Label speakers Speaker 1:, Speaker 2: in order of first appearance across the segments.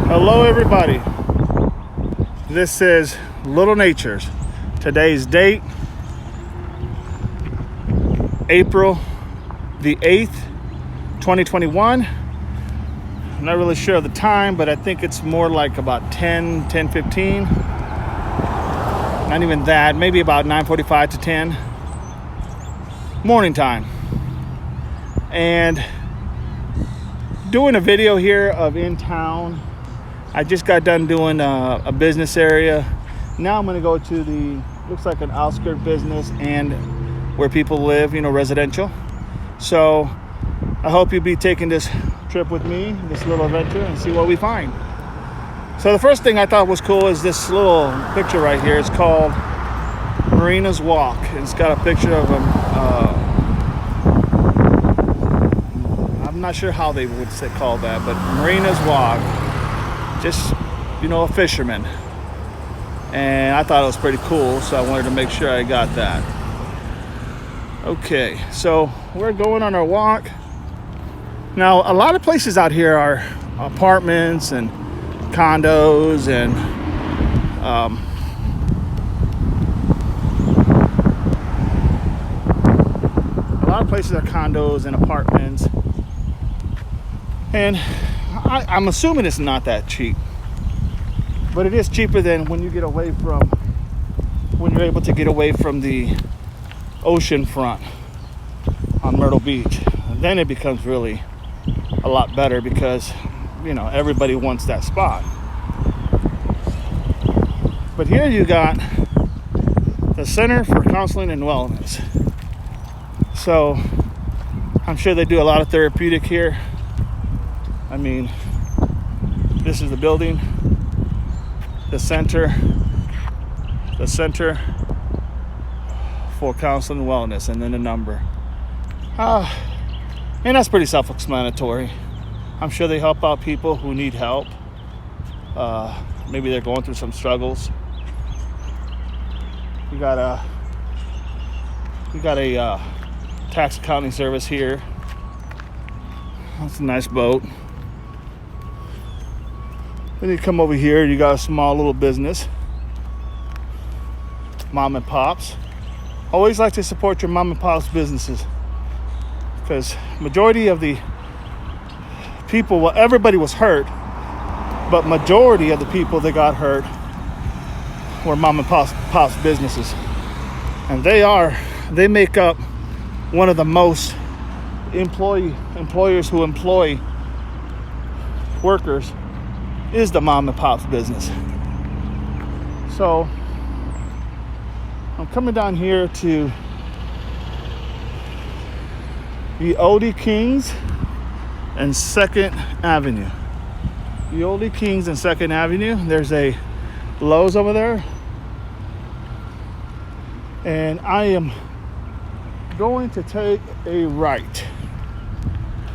Speaker 1: Hello everybody, this is Little Natures. Today's date, April the 8th, 2021. I'm not really sure of the time, but I think it's more like about 10:15. Not even that, maybe about 9:45 to 10. Morning time. And doing a video here of in town. I just got done doing a business area. Now I'm gonna go to the, looks like an outskirt business and where people live, residential. So I hope you'll be taking this trip with me, this little adventure, and see what we find. So the first thing I thought was cool is this little picture right here. It's called Marina's Walk. It's got a picture of them. I'm not sure how they would call that, but Marina's Walk. Just, a fisherman. And I thought it was pretty cool, so I wanted to make sure I got that. Okay, so we're going on our walk. Now, a lot of places out here are apartments and condos and a lot of places are condos and apartments. And I'm assuming it's not that cheap, but it is cheaper than when you're able to get away from the ocean front on Myrtle Beach. And then it becomes really a lot better because, everybody wants that spot. But here you got the Center for Counseling and Wellness. So I'm sure they do a lot of therapeutic here. I mean, this is the building, the center for Counseling and Wellness, and then the number. And that's pretty self-explanatory. I'm sure they help out people who need help. Maybe they're going through some struggles. We got a tax accounting service here. That's a nice boat. Then you come over here, you got a small little business. Mom and pops. Always like to support your mom and pops businesses. Because majority of the people, well, everybody was hurt, but majority of the people that got hurt were mom and pops businesses. And they make up one of the most employers who employ workers is the mom and pop's business. So I'm coming down here to the Oldie Kings and 2nd Avenue. The Oldie Kings and 2nd Avenue. There's a Lowe's over there. And I am going to take a right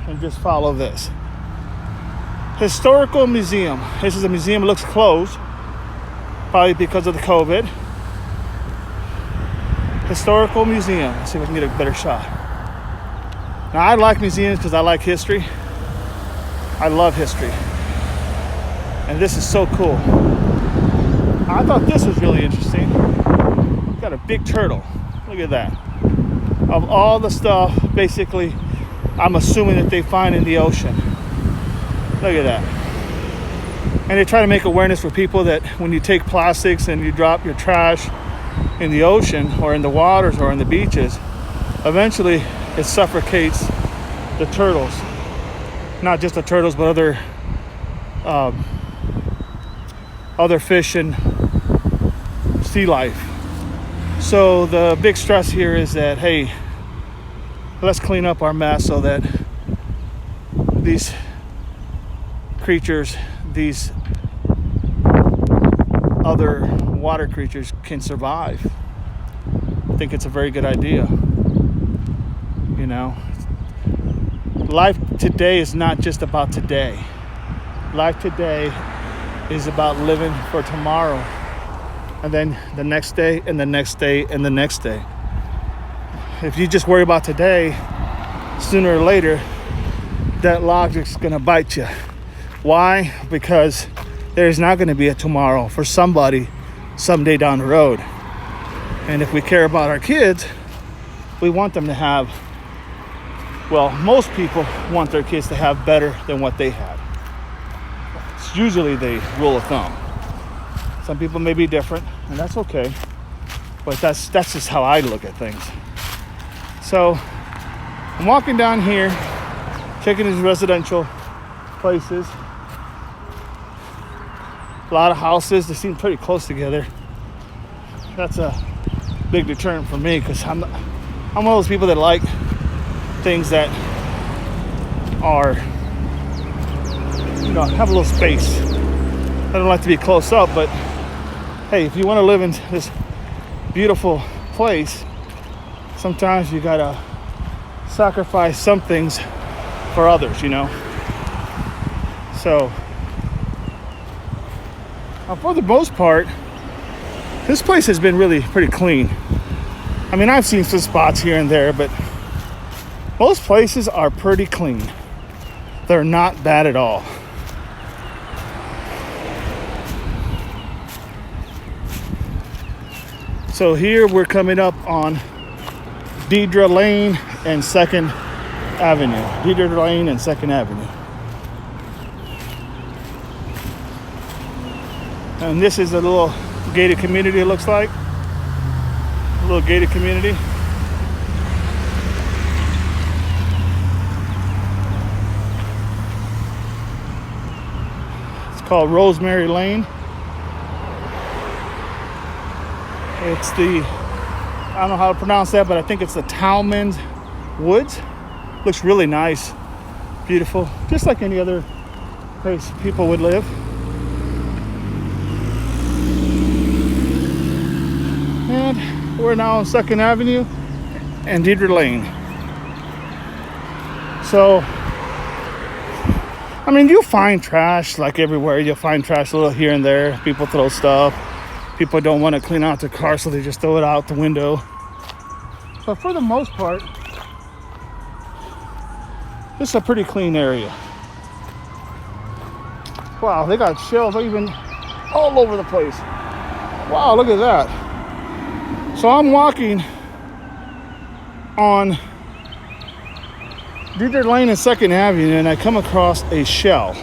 Speaker 1: and just follow this. Historical Museum. This is a museum. It looks closed, probably because of the COVID. Historical Museum. Let's see if we can get a better shot. Now, I like museums because I like history. I love history. And this is so cool. I thought this was really interesting. Got a big turtle. Look at that. Of all the stuff, basically, I'm assuming that they find in the ocean. Look at that. And they try to make awareness for people that when you take plastics and you drop your trash in the ocean or in the waters or in the beaches, eventually it suffocates the turtles. Not just the turtles, but other fish and sea life. So the big stress here is that, hey, let's clean up our mess so that these creatures, these other water creatures can survive. I think it's a very good idea. Life today is not just about today. Life today is about living for tomorrow, and then the next day, and the next day, and the next day. If you just worry about today, sooner or later, that logic's gonna bite you. Why? Because there's not going to be a tomorrow for somebody someday down the road. And if we care about our kids, we want them to have, well, most people want their kids to have better than what they had. It's usually the rule of thumb. Some people may be different, and that's okay. But that's just how I look at things. So I'm walking down here, checking these residential places. A lot of houses, they seem pretty close together. That's a big deterrent for me, because I'm one of those people that like things that are, have a little space. I don't like to be close up, but hey, if you want to live in this beautiful place, sometimes you gotta sacrifice some things for others, So, for the most part, this place has been really pretty clean. I mean, I've seen some spots here and there, but most places are pretty clean. They're not bad at all. So here we're coming up on Deidre Lane and 2nd Avenue. Deidre Lane and 2nd Avenue. And this is a little gated community, it looks like. A little gated community. It's called Rosemary Lane. It's I don't know how to pronounce that, but I think it's the Talman's Woods. Looks really nice, beautiful, just like any other place people would live. And we're now on 2nd Avenue and Deidre Lane. So, I mean, you'll find trash like everywhere. You'll find trash a little here and there. People throw stuff. People don't want to clean out their car, so they just throw it out the window. But for the most part, this is a pretty clean area. Wow, they got shells even all over the place. Wow, look at that. So I'm walking on Deidre Lane and 2nd Avenue, and I come across a shell.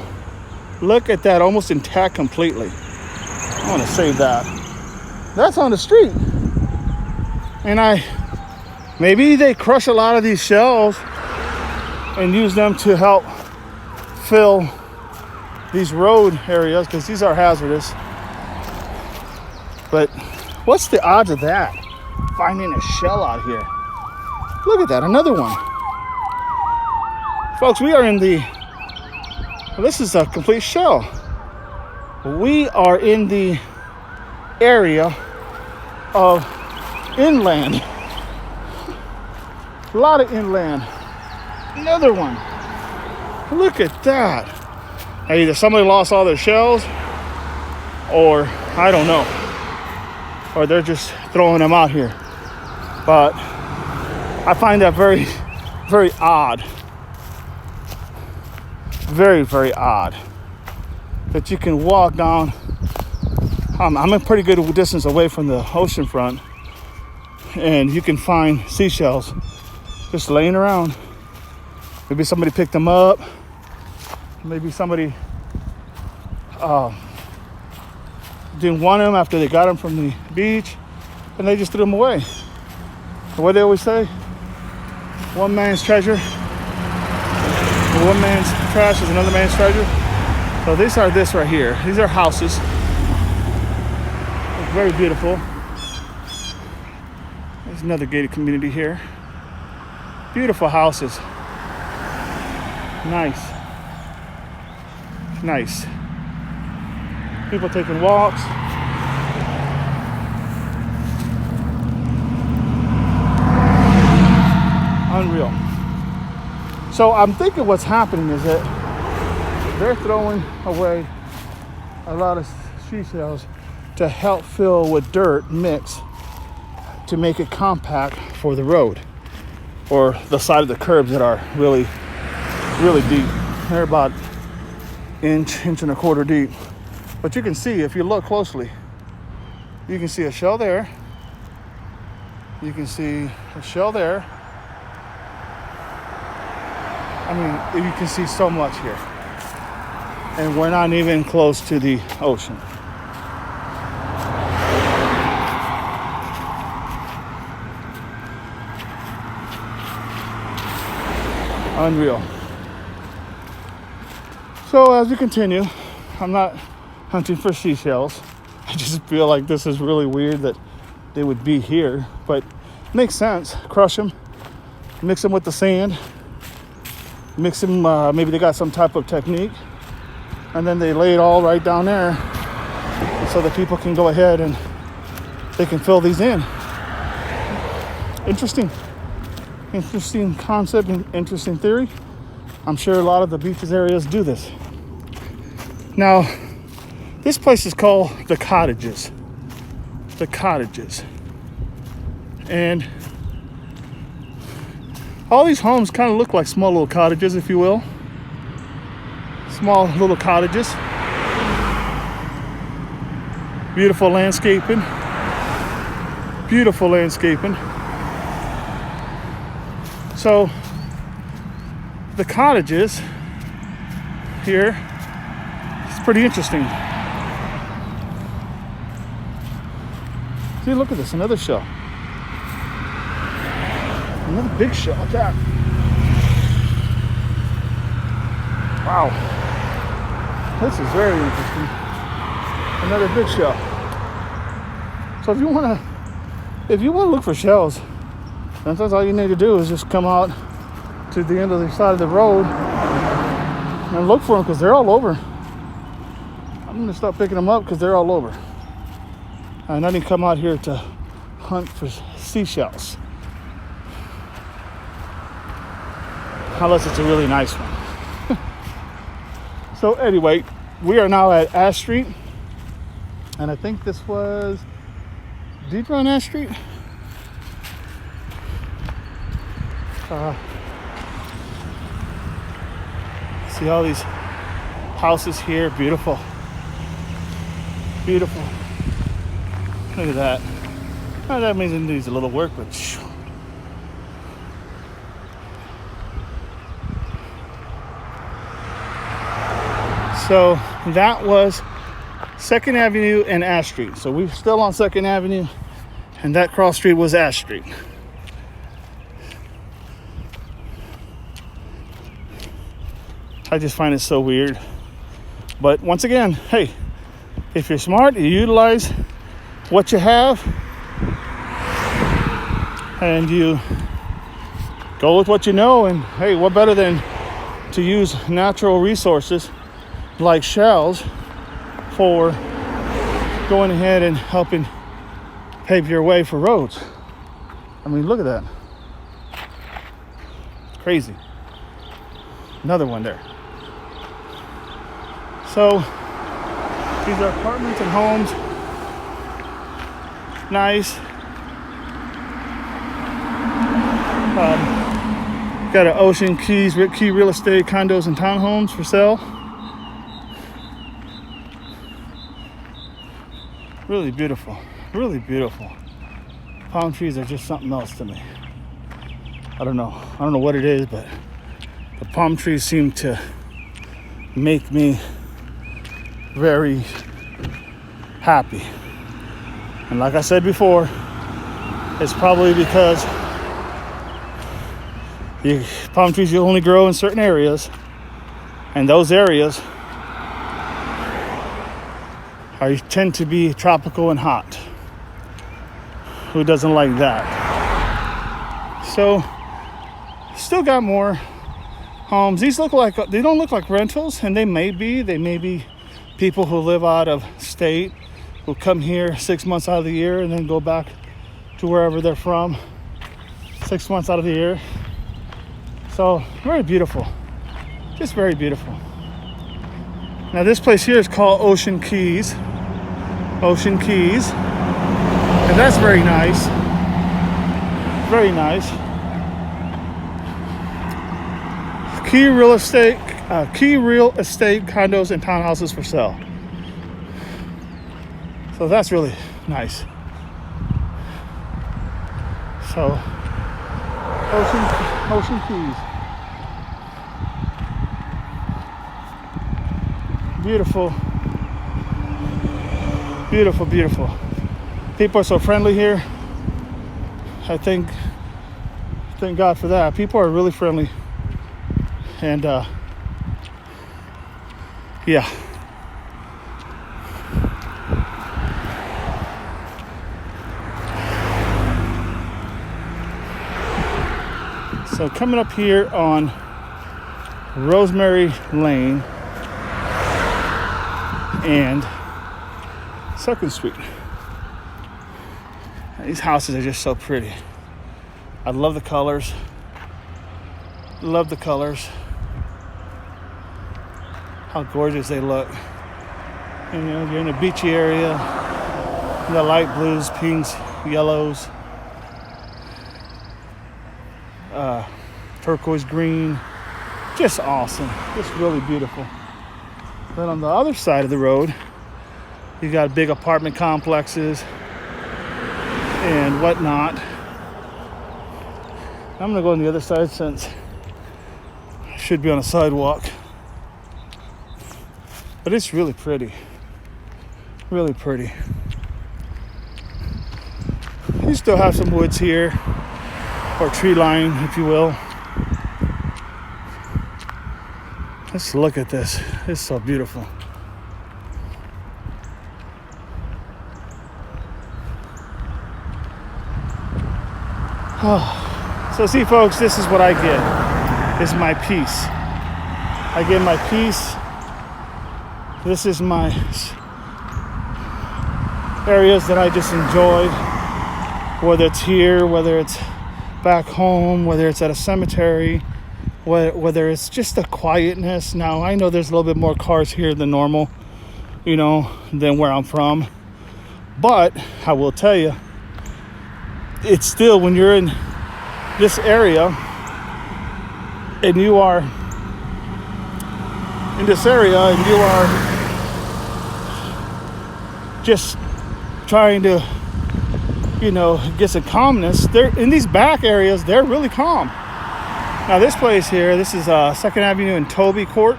Speaker 1: Look at that, almost intact completely. I want to save that. That's on the street. And maybe they crush a lot of these shells and use them to help fill these road areas, because these are hazardous. But what's the odds of that? Finding a shell out here. Look at that, another one. Folks, we are in this is a complete shell. We are in the area of inland. A lot of inland. Another one. Look at that. Either somebody lost all their shells, or I don't know, or they're just throwing them out here. But I find that very, very odd. Very, very odd that you can walk down. I'm a pretty good distance away from the ocean front, and you can find seashells just laying around. Maybe somebody picked them up. Maybe somebody didn't want them after they got them from the beach, and they just threw them away. What they always say, one man's treasure, one man's trash is another man's treasure. So these are this right here. These are houses. It's very beautiful. There's another gated community here. Beautiful houses. Nice. Nice. People taking walks. Unreal. So I'm thinking what's happening is that they're throwing away a lot of seashells to help fill with dirt mix to make it compact for the road or the side of the curbs that are really, really deep. They're about inch and a quarter deep. But you can see, if you look closely, you can see a shell there. You can see a shell there. I mean, you can see so much here. And we're not even close to the ocean. Unreal. So as we continue, I'm not hunting for seashells. I just feel like this is really weird that they would be here, but it makes sense. Crush them, mix them with the sand, mix them, maybe they got some type of technique, and then they lay it all right down there so that people can go ahead and they can fill these in. Interesting concept and interesting theory. I'm sure a lot of the beaches areas do this. Now, this place is called The Cottages. The Cottages. And all these homes kind of look like small little cottages, if you will. Small little cottages. Beautiful landscaping. Beautiful landscaping. So, the cottages here, it's pretty interesting. See, look at this, another shell. Another big shell, look at that. Wow. This is very interesting. Another big shell. So if you want to look for shells, sometimes all you need to do is just come out to the end of the side of the road and look for them, because they're all over. I'm going to start picking them up because they're all over. And I didn't come out here to hunt for seashells. Unless it's a really nice one. So anyway, we are now at Ash Street. And I think this was deeper on Ash Street. See all these houses here, beautiful. Beautiful. Look at that. Oh, that means it needs a little work, but so that was 2nd Avenue and Ash Street. So we're still on 2nd Avenue, and that cross street was Ash Street. I just find it so weird. But once again, hey, if you're smart, you utilize what you have and you go with what you know. And hey, what better than to use natural resources like shells for going ahead and helping pave your way for roads. I mean, look at that. It's crazy. Another one there. So these are apartments and homes. Nice. Got an Ocean Keys, Key Real Estate condos and townhomes for sale. Really beautiful. Really beautiful. Palm trees are just something else to me. I don't know what it is, but the palm trees seem to make me very happy. And like I said before, it's probably because palm trees you only grow in certain areas, and those areas tend to be tropical and hot. Who doesn't like that? So still got more homes. These don't look like rentals, and they may be people who live out of state, who come here 6 months out of the year and then go back to wherever they're from 6 months out of the year. So very beautiful, just very beautiful. Now this place here is called Ocean Keys, and that's very nice, very nice. Key Real Estate condos and townhouses for sale. So that's really nice. So Ocean Keys. Beautiful. Beautiful, beautiful. People are so friendly here. I thank God for that. People are really friendly. And yeah. So coming up here on Rosemary Lane and 2nd Street. These houses are just so pretty. I love the colors. Love the colors. How gorgeous they look. And, you know, you're in a beachy area. The light blues, pinks, yellows, turquoise green. Just awesome. Just really beautiful. Then on the other side of the road, you got big apartment complexes and whatnot. I'm gonna go on the other side since I should be on a sidewalk. But it's really pretty. Really pretty. You still have some woods here, or tree line, if you will. Let's look at this. It's so beautiful. Oh. So see, folks, this is what I get. This is my peace. I get my peace. This is my areas that I just enjoy. Whether it's here, whether it's back home, whether it's at a cemetery, whether it's just the quietness. Now, I know there's a little bit more cars here than normal, you know, than where I'm from. But I will tell you, it's still, when you're in this area and you are in this area and you are just trying to, you know, get some calmness, they're in these back areas, they're really calm. Now this place here, this is 2nd Avenue and Toby Court.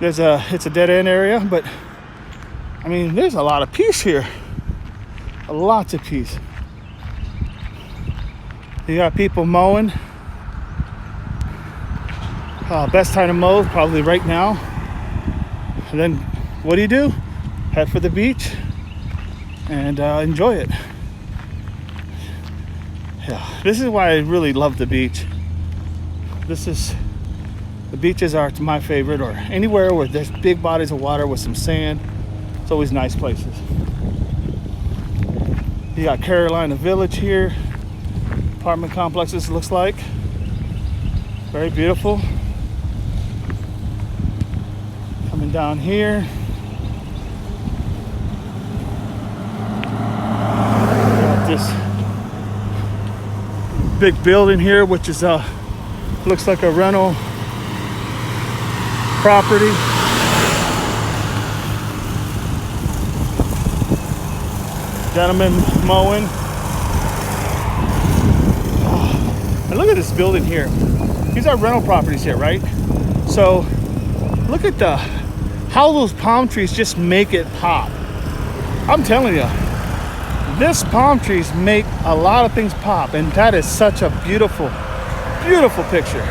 Speaker 1: It's a dead end area, but I mean, there's a lot of peace here. Lots of peace. You got people mowing. Best time to mow, probably right now. And then what do? Head for the beach and enjoy it. Yeah, this is why I really love the beach. The beaches are my favorite, or anywhere where there's big bodies of water with some sand. It's always nice places. You got Carolina Village here. Apartment complexes, looks like. Very beautiful. Coming down here. Got this big building here, which is looks like a rental property. Gentleman mowing. And look at this building here. These are rental properties here, right? So look at how those palm trees just make it pop. I'm telling you, this palm trees make a lot of things pop, and that is such a beautiful, beautiful picture.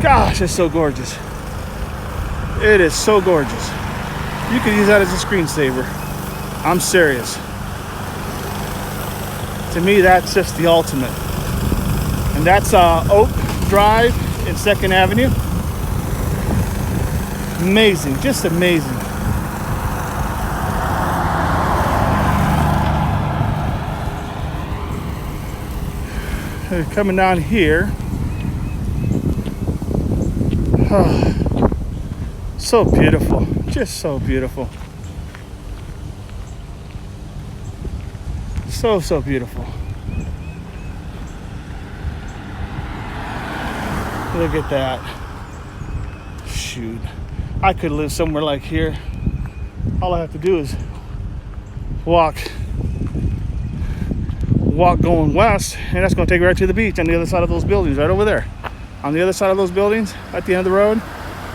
Speaker 1: Gosh, it's so gorgeous. It is so gorgeous. You could use that as a screensaver. I'm serious. To me, that's just the ultimate. And that's Oak Drive in 2nd Avenue. Amazing, just amazing. Coming down here. Oh, so beautiful, just so beautiful. So beautiful. Look at that. Shoot. I could live somewhere like here. All I have to do is walk going west, and that's going to take you right to the beach on the other side of those buildings, right over there. On the other side of those buildings, at the end of the road,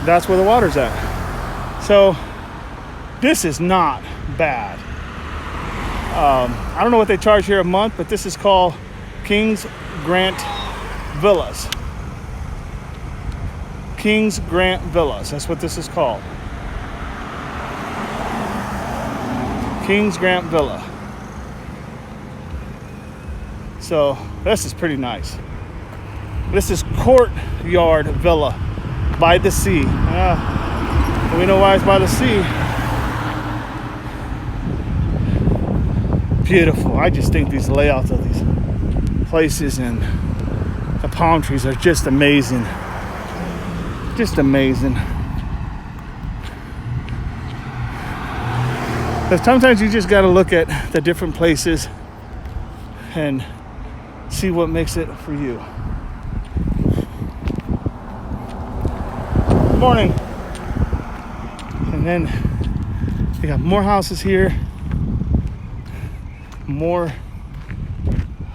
Speaker 1: that's where the water's at. So this is not bad. I don't know what they charge here a month, but this is called Kings Grant Villas. Kings Grant Villas, that's what this is called. Kings Grant Villa. So this is pretty nice. This is Courtyard Villa by the sea. We know why it's by the sea. Beautiful. I just think these layouts of these places and the palm trees are just amazing. Just amazing. But sometimes you just got to look at the different places and see what makes it for you. Good morning. And then we got more houses here, more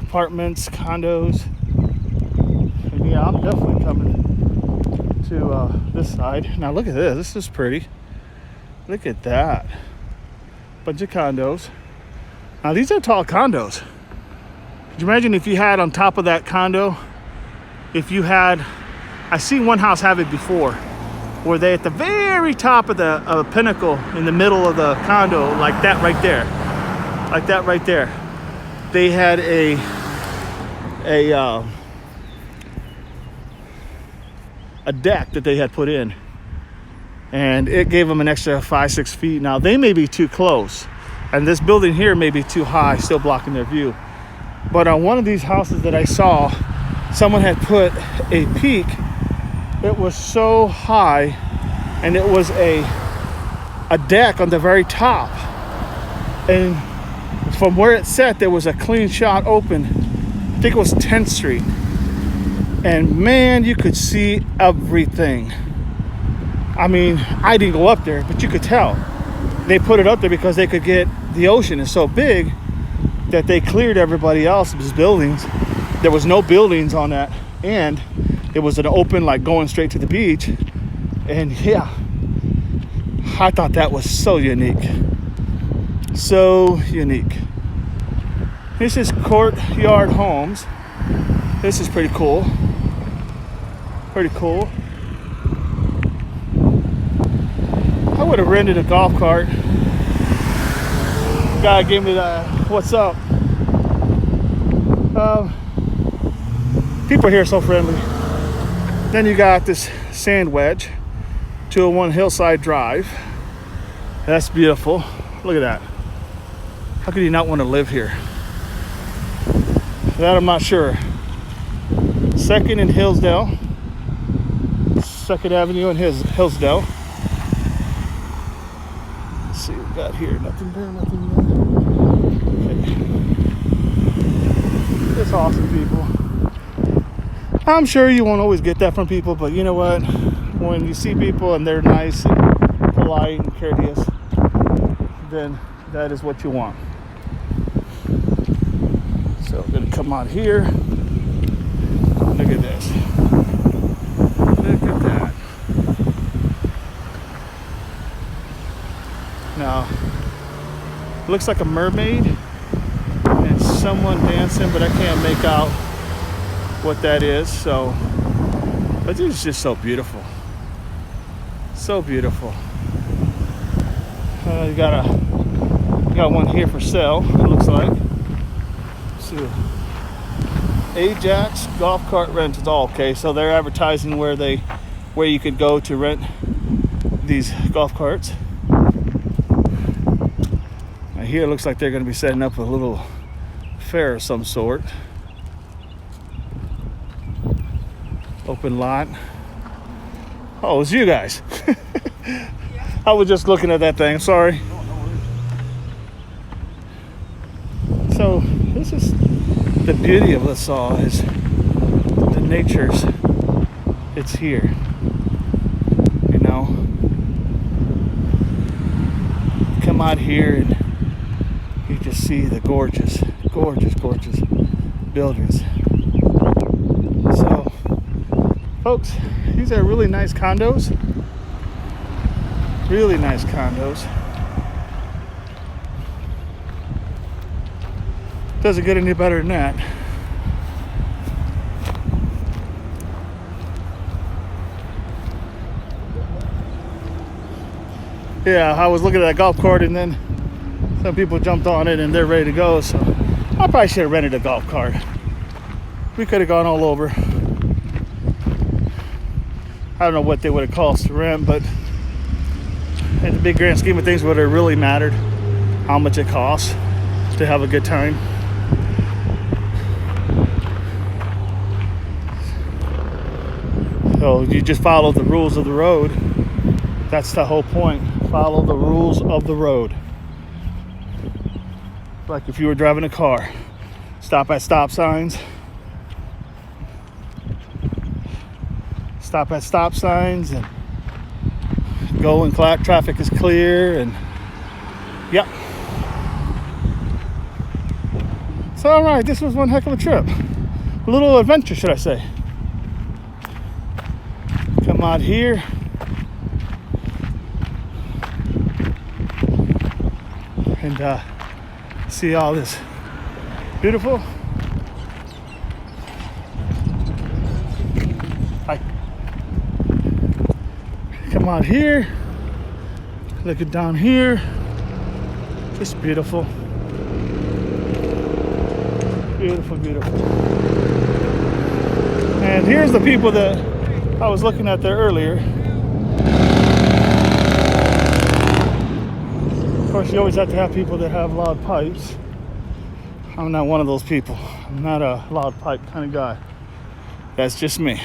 Speaker 1: apartments, condos. And yeah, I'm definitely coming to this side. Now look at this. This is pretty. Look at that. Bunch of condos. Now these are tall condos. Could you imagine if you had on top of that condo, if you had, I seen one house have it before, where they at the very top of the pinnacle in the middle of the condo, like that right there, like that right there, they had a deck that they had put in, and it gave them an extra 5-6 feet. Now they may be too close, and this building here may be too high, still blocking their view. But on one of these houses that I saw, someone had put a peak. It was so high, and it was a deck on the very top, and from where it sat, there was a clean shot open. I think it was 10th Street, and man, you could see everything. I mean, I didn't go up there, but you could tell they put it up there because they could get the ocean. Is so big that they cleared everybody else's buildings. There was no buildings on that, and it was an open, like going straight to the beach. And yeah, I thought that was so unique. So unique. This is Courtyard Homes. This is pretty cool. Pretty cool. I would have rented a golf cart. The guy gave me the what's up. People here are so friendly. Then you got this sand wedge, 201 Hillside Drive. That's beautiful. Look at that. How could you not want to live here? That I'm not sure. 2nd and Hillsdale. 2nd Avenue and Hillsdale. Let's see what we got here. Nothing there, nothing there. Okay. It's awesome, people. I'm sure you won't always get that from people, but you know what? When you see people and they're nice and polite and courteous, then that is what you want. So I'm gonna come out here. Look at this. Look at that. Now, looks like a mermaid and someone dancing, but I can't make out what that is. So, but this is just so beautiful. So beautiful. You got one here for sale, it looks like. So, Ajax golf cart rent is all okay. So they're advertising where you could go to rent these golf carts. Now here it looks like they're going to be setting up a little fair of some sort. Open lot. Oh, it's you guys. I was just looking at that thing. Sorry. So this is the beauty of this all, is the nature's. It's here. You know. Come out here and you just see the gorgeous buildings. So, folks, these are really nice condos. Really nice condos. Doesn't get any better than that. Yeah, I was looking at that golf cart and then some people jumped on it and they're ready to go. So I probably should have rented a golf cart. We could have gone all over. I don't know what they would have cost to rent, but in the big grand scheme of things, would it really mattered how much it costs to have a good time? So you just follow the rules of the road. That's the whole point. Follow the rules of the road. Like if you were driving a car, stop at stop signs. Stop at stop signs and go when traffic is clear, and yep. So all right, this was one heck of a trip. A little adventure, should I say. Come out here. And see all this beautiful. Come out here, look it down here, just beautiful, beautiful. And here's the people that I was looking at there earlier. Of course, you always have to have people that have loud pipes. I'm not one of those people. I'm not a loud pipe kind of guy. That's just me.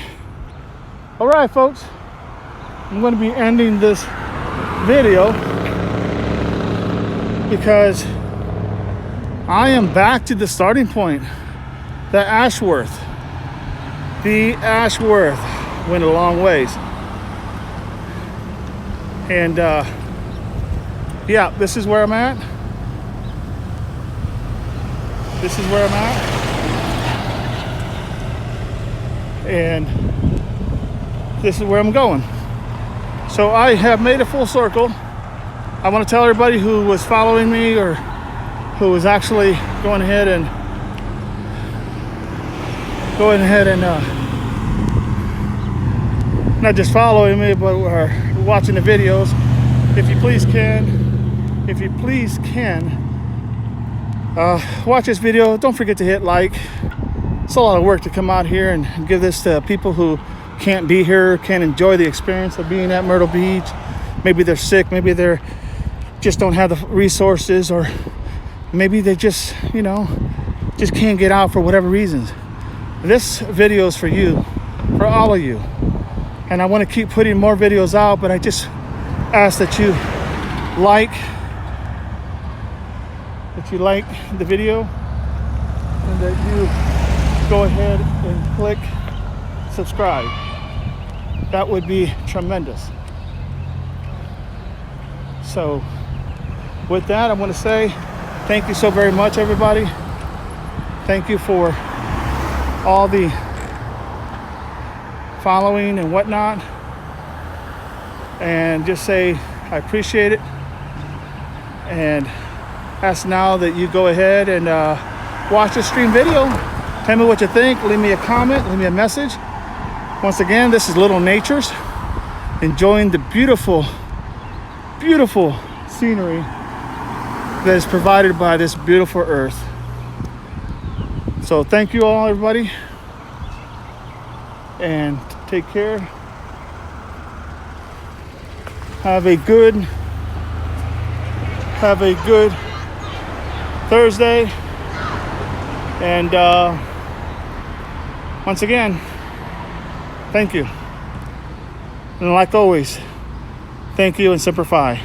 Speaker 1: All right, folks. I'm going to be ending this video because I am back to the starting point. The Ashworth went a long ways. And yeah, this is where I'm at. This is where I'm at. And this is where I'm going. So I have made a full circle. I want to tell everybody who was following me or who was actually going ahead and not just following me, but watching the videos. If you please can, watch this video. Don't forget to hit like. It's a lot of work to come out here and give this to people who can't be here, can't enjoy the experience of being at Myrtle Beach. Maybe they're sick, maybe they're just don't have the resources, or maybe they just can't get out for whatever reasons. This video is for you, for all of you. And I want to keep putting more videos out, but I just ask that you like the video and that you go ahead and click subscribe. That would be tremendous. So with that, I want to say thank you so very much, everybody. Thank you for all the following and whatnot, and just say I appreciate it, and ask now that you go ahead and watch the stream video. Tell me what you think. Leave me a comment, leave me a message. Once again, this is Little Natures, enjoying the beautiful scenery that is provided by this beautiful earth. So thank you all, everybody, and take care. Have a good Thursday, and once again, thank you. And like always, thank you and Semper Fi.